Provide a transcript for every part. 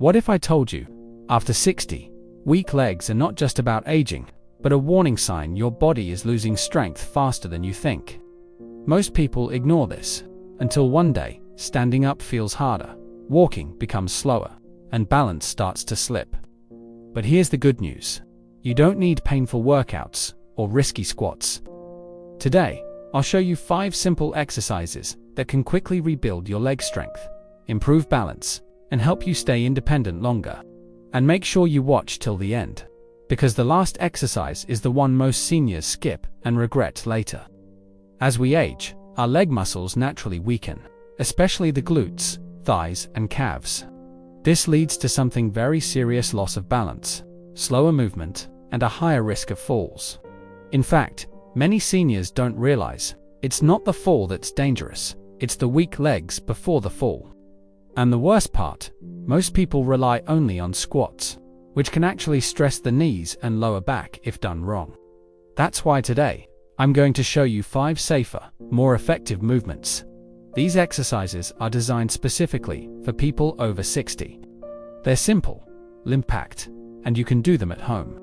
What if I told you, after 60, weak legs are not just about aging, but a warning sign your body is losing strength faster than you think? Most people ignore this, until one day, standing up feels harder, walking becomes slower, and balance starts to slip. But here's the good news. You don't need painful workouts or risky squats. Today, I'll show you 5 simple exercises that can quickly rebuild your leg strength, improve balance, and help you stay independent longer. And make sure you watch till the end, because the last exercise is the one most seniors skip and regret later. As we age, our leg muscles naturally weaken, especially the glutes, thighs, and calves. This leads to something very serious: loss of balance, slower movement, and a higher risk of falls. In fact, many seniors don't realize it's not the fall that's dangerous, it's the weak legs before the fall. And the worst part, most people rely only on squats, which can actually stress the knees and lower back if done wrong. That's why today, I'm going to show you 5 safer, more effective movements. These exercises are designed specifically for people over 60. They're simple, low-impact, and you can do them at home.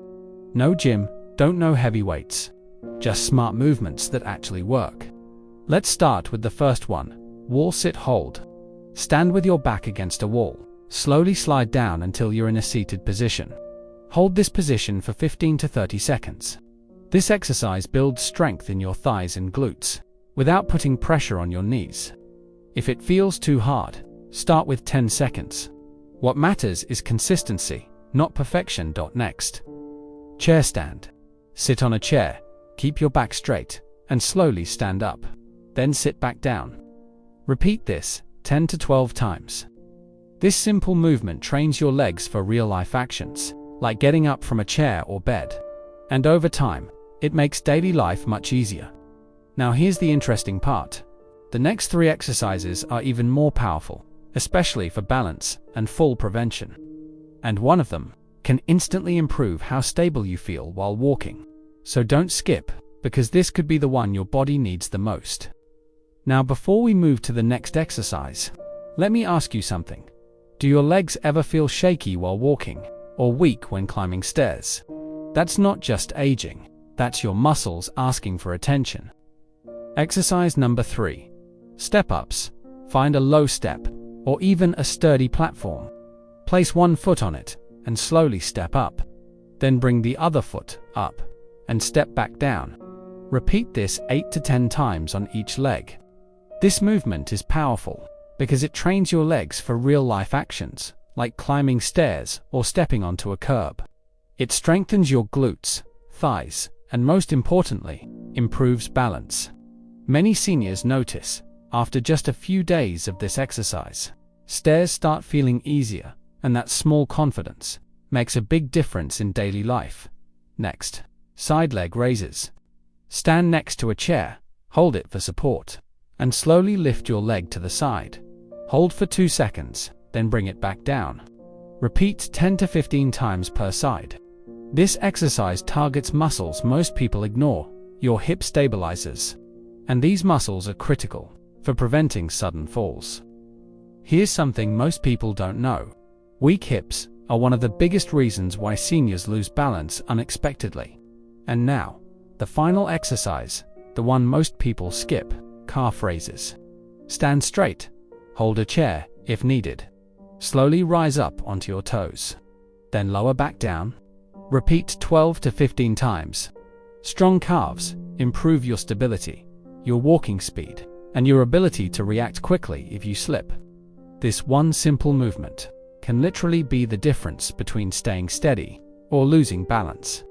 No gym, don't know heavy weights. Just smart movements that actually work. Let's start with the first one, wall sit hold. Stand with your back against a wall. Slowly slide down until you're in a seated position. Hold this position for 15 to 30 seconds. This exercise builds strength in your thighs and glutes, without putting pressure on your knees. If it feels too hard, start with 10 seconds. What matters is consistency, not perfection. Next. Chair stand. Sit on a chair, keep your back straight, and slowly stand up. Then sit back down. Repeat this 10 to 12 times. This simple movement trains your legs for real-life actions, like getting up from a chair or bed. And over time, it makes daily life much easier. Now here's the interesting part. The next 3 exercises are even more powerful, especially for balance and fall prevention. And one of them can instantly improve how stable you feel while walking. So don't skip, because this could be the one your body needs the most. Now before we move to the next exercise, let me ask you something. Do your legs ever feel shaky while walking, or weak when climbing stairs? That's not just aging, that's your muscles asking for attention. Exercise number 3. Step-ups. Find a low step, or even a sturdy platform. Place one foot on it, and slowly step up. Then bring the other foot up, and step back down. Repeat this 8 to 10 times on each leg. This movement is powerful, because it trains your legs for real-life actions, like climbing stairs or stepping onto a curb. It strengthens your glutes, thighs, and most importantly, improves balance. Many seniors notice, after just a few days of this exercise, stairs start feeling easier, and that small confidence makes a big difference in daily life. Next, side leg raises. Stand next to a chair, hold it for support, and slowly lift your leg to the side. Hold for 2 seconds, then bring it back down. Repeat 10 to 15 times per side. This exercise targets muscles most people ignore, your hip stabilizers. And these muscles are critical for preventing sudden falls. Here's something most people don't know. Weak hips are one of the biggest reasons why seniors lose balance unexpectedly. And now, the final exercise, the one most people skip, calf raises. Stand straight. Hold a chair, if needed. Slowly rise up onto your toes. Then lower back down. Repeat 12 to 15 times. Strong calves improve your stability, your walking speed, and your ability to react quickly if you slip. This one simple movement can literally be the difference between staying steady or losing balance.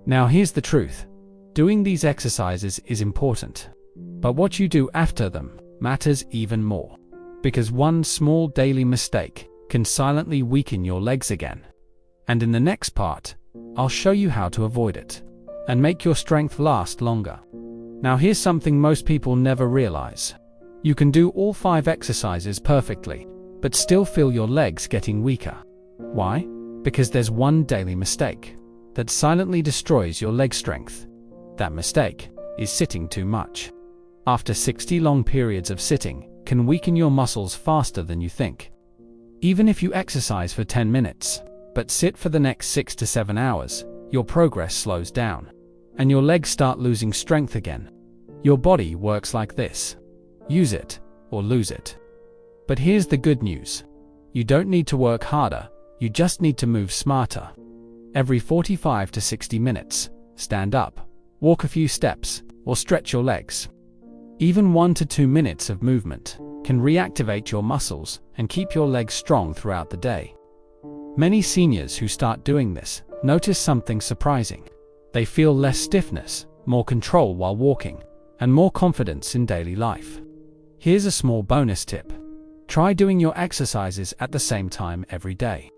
Now here's the truth. Doing these exercises is important, but what you do after them matters even more. Because one small daily mistake can silently weaken your legs again. And in the next part, I'll show you how to avoid it and make your strength last longer. Now here's something most people never realize. You can do all 5 exercises perfectly, but still feel your legs getting weaker. Why? Because there's one daily mistake that silently destroys your leg strength. That mistake is sitting too much. After 60 long periods of sitting can weaken your muscles faster than you think. Even if you exercise for 10 minutes, but sit for the next 6 to 7 hours, your progress slows down, and your legs start losing strength again. Your body works like this. Use it, or lose it. But here's the good news. You don't need to work harder, you just need to move smarter. Every 45 to 60 minutes, stand up, walk a few steps, or stretch your legs. Even 1 to 2 minutes of movement can reactivate your muscles and keep your legs strong throughout the day. Many seniors who start doing this notice something surprising. They feel less stiffness, more control while walking, and more confidence in daily life. Here's a small bonus tip. Try doing your exercises at the same time every day.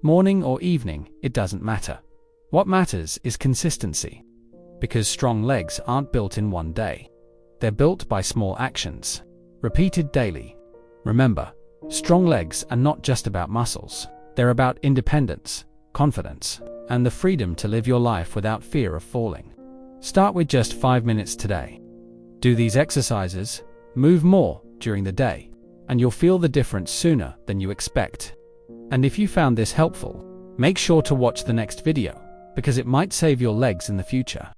Morning or evening, it doesn't matter. What matters is consistency. Because strong legs aren't built in one day. They're built by small actions, repeated daily. Remember, strong legs are not just about muscles. They're about independence, confidence, and the freedom to live your life without fear of falling. Start with just 5 minutes today. Do these exercises, move more during the day, and you'll feel the difference sooner than you expect. And if you found this helpful, make sure to watch the next video, because it might save your legs in the future.